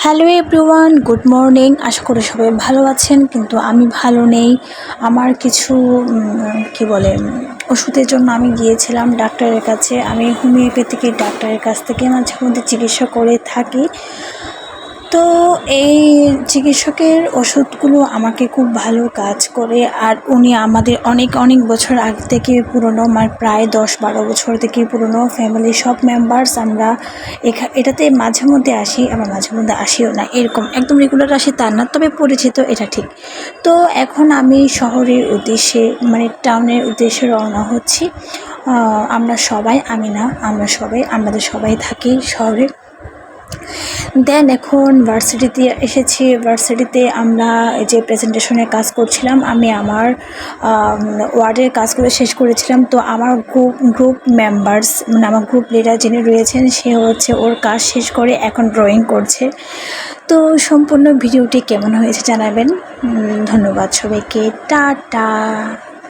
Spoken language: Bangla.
Hello everyone, good morning. আশা করি সবাই ভালো আছেন, কিন্তু আমি ভালো নেই। আমার কিছু কি বলে ওষুধের জন্য আমি গিয়েছিলাম ডাক্তারের কাছে। আমি হোমিওপ্যাথিকের ডাক্তারের কাছ থেকে মাঝে মধ্যে চিকিৎসা করে থাকি। তো এই চিকিৎসকের ওষুধগুলো আমাকে খুব ভালো কাজ করে, আর উনি আমাদের অনেক অনেক বছর আগে থেকে পুরনো, মানে প্রায় 10-12 বছর থেকে পুরনো ফ্যামিলির সব মেম্বার্স আমরা এটাতে মাঝে মধ্যে আসি, আবার মাঝে মধ্যে আসিও না, এরকম একদম রেগুলার আসি তা না, তবে পরিচিত এটা ঠিক। তো এখন আমি শহরের উদ্দেশ্যে, মানে টাউনের উদ্দেশ্যে রওনা হচ্ছি। আমরা সবাই, আমি না, আমাদের সবাই থাকি শহরে। দেন এখন ভার্সিটিতে এসেছি। ভার্সিটিতে আমরা যে প্রেজেন্টেশনের কাজ করছিলাম, আমি আমার ওয়ার্ডের কাজগুলো শেষ করেছিলাম। তো আমার গ্রুপ মেম্বার্স, মানে আমার গ্রুপ লিডার যিনি রয়েছেন, সে হচ্ছে ওর কাজ শেষ করে এখন ড্রয়িং করছে। তো সম্পূর্ণ ভিডিওটি কেমন হয়েছে জানাবেন। ধন্যবাদ সবাইকে, টাটা।